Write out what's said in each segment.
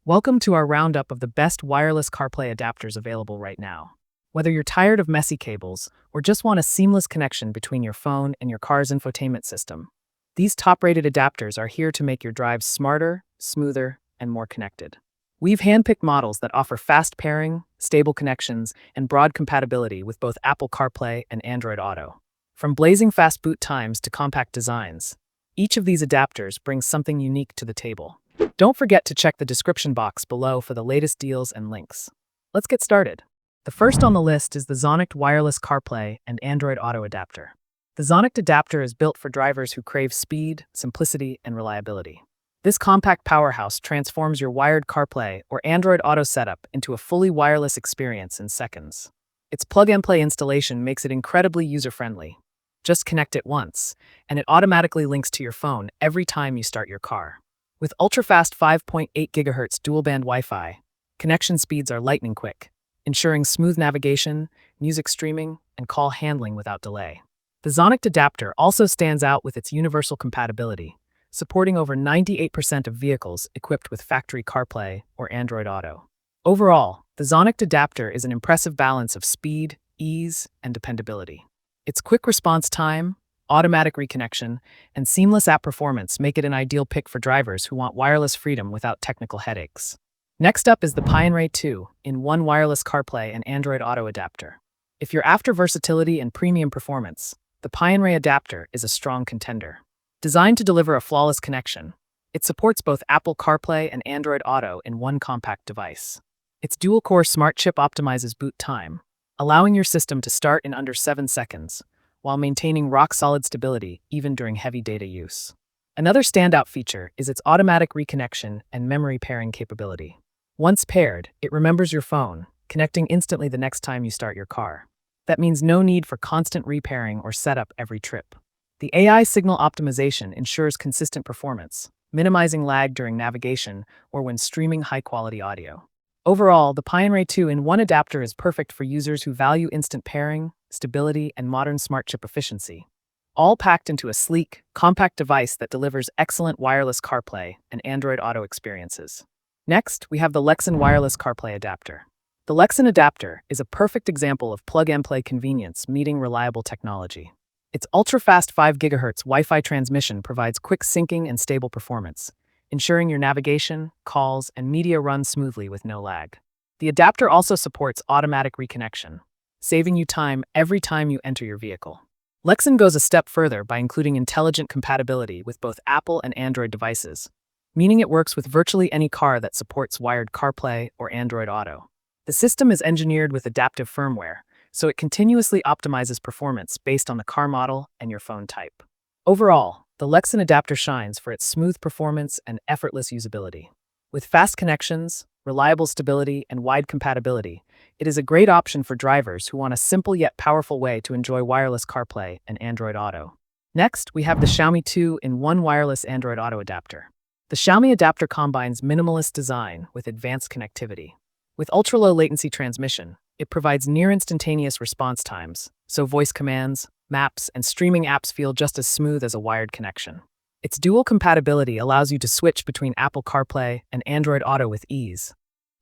Welcome to our roundup of the best wireless CarPlay adapters available right now. Whether you're tired of messy cables or just want a seamless connection between your phone and your car's infotainment system, these top-rated adapters are here to make your drives smarter, smoother, and more connected. We've handpicked models that offer fast pairing, stable connections, and broad compatibility with both Apple CarPlay and Android Auto. From blazing fast boot times to compact designs, each of these adapters brings something unique to the table. Don't forget to check the description box below for the latest deals and links. Let's get started. The first on the list is the Zonict Wireless CarPlay and Android Auto adapter. The Zonict adapter is built for drivers who crave speed, simplicity, and reliability. This compact powerhouse transforms your wired CarPlay or Android Auto setup into a fully wireless experience in seconds. Its plug-and-play installation makes it incredibly user-friendly. Just connect it once, and it automatically links to your phone every time you start your car. With ultra-fast 5.8 GHz dual-band Wi-Fi, connection speeds are lightning quick, ensuring smooth navigation, music streaming, and call handling without delay. The Zonict adapter also stands out with its universal compatibility, supporting over 98% of vehicles equipped with factory CarPlay or Android Auto. Overall, the Zonict adapter is an impressive balance of speed, ease, and dependability. Its quick response time, automatic reconnection, and seamless app performance make it an ideal pick for drivers who want wireless freedom without technical headaches. Next up is the Pianray 2-in-1 wireless CarPlay and Android Auto adapter. If you're after versatility and premium performance, the Pianray adapter is a strong contender. Designed to deliver a flawless connection, it supports both Apple CarPlay and Android Auto in one compact device. Its dual-core smart chip optimizes boot time, allowing your system to start in under 7 seconds, while maintaining rock-solid stability even during heavy data use. Another standout feature is its automatic reconnection and memory pairing capability. Once paired, it remembers your phone, connecting instantly the next time you start your car. That means no need for constant repairing or setup every trip. The AI signal optimization ensures consistent performance, minimizing lag during navigation or when streaming high-quality audio. Overall, the Pianray 2-in-1 adapter is perfect for users who value instant pairing, stability, and modern smart chip efficiency, all packed into a sleek, compact device that delivers excellent wireless CarPlay and Android Auto experiences. Next, we have the Lexan Wireless CarPlay adapter. The Lexan adapter is a perfect example of plug-and-play convenience meeting reliable technology. Its ultra-fast 5 GHz Wi-Fi transmission provides quick syncing and stable performance, ensuring your navigation, calls, and media run smoothly with no lag. The adapter also supports automatic reconnection, saving you time every time you enter your vehicle. Lexan goes a step further by including intelligent compatibility with both Apple and Android devices, meaning it works with virtually any car that supports wired CarPlay or Android Auto. The system is engineered with adaptive firmware, so it continuously optimizes performance based on the car model and your phone type. Overall, the Lexan adapter shines for its smooth performance and effortless usability. With fast connections, reliable stability, and wide compatibility, it is a great option for drivers who want a simple yet powerful way to enjoy wireless CarPlay and Android Auto. Next, we have the Xiaomi 2-in-1 wireless Android Auto adapter. The Xiaomi adapter combines minimalist design with advanced connectivity. With ultra-low latency transmission, it provides near-instantaneous response times, so voice commands, maps, and streaming apps feel just as smooth as a wired connection. Its dual compatibility allows you to switch between Apple CarPlay and Android Auto with ease,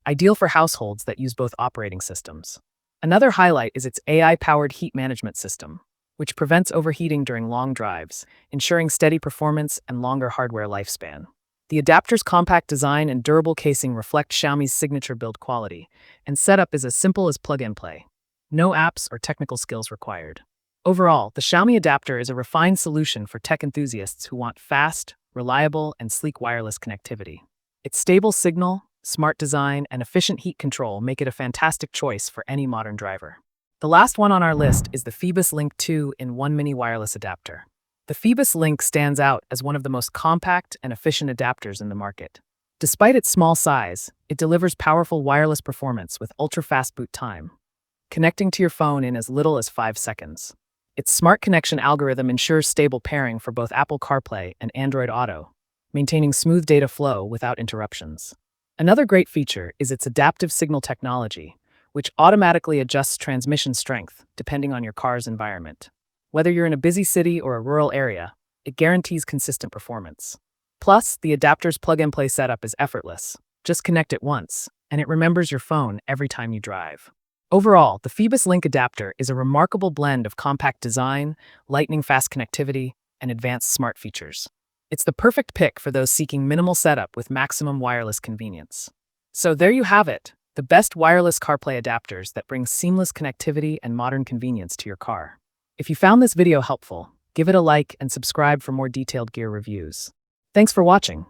ideal for households that use both operating systems. Another highlight is its AI-powered heat management system, which prevents overheating during long drives, ensuring steady performance and longer hardware lifespan. The adapter's compact design and durable casing reflect Xiaomi's signature build quality, and setup is as simple as plug-and-play. No apps or technical skills required. Overall, the Xiaomi adapter is a refined solution for tech enthusiasts who want fast, reliable, and sleek wireless connectivity. Its stable signal, smart design, and efficient heat control make it a fantastic choice for any modern driver. The last one on our list is the Phoebus Link 2-in-1 mini wireless adapter. The Phoebus Link stands out as one of the most compact and efficient adapters in the market. Despite its small size, it delivers powerful wireless performance with ultra-fast boot time, connecting to your phone in as little as 5 seconds. Its smart connection algorithm ensures stable pairing for both Apple CarPlay and Android Auto, maintaining smooth data flow without interruptions. Another great feature is its adaptive signal technology, which automatically adjusts transmission strength depending on your car's environment. Whether you're in a busy city or a rural area, it guarantees consistent performance. Plus, the adapter's plug-and-play setup is effortless. Just connect it once, and it remembers your phone every time you drive. Overall, the Phoebus Link adapter is a remarkable blend of compact design, lightning-fast connectivity, and advanced smart features. It's the perfect pick for those seeking minimal setup with maximum wireless convenience. So there you have it, the best wireless CarPlay adapters that bring seamless connectivity and modern convenience to your car. If you found this video helpful, give it a like and subscribe for more detailed gear reviews. Thanks for watching.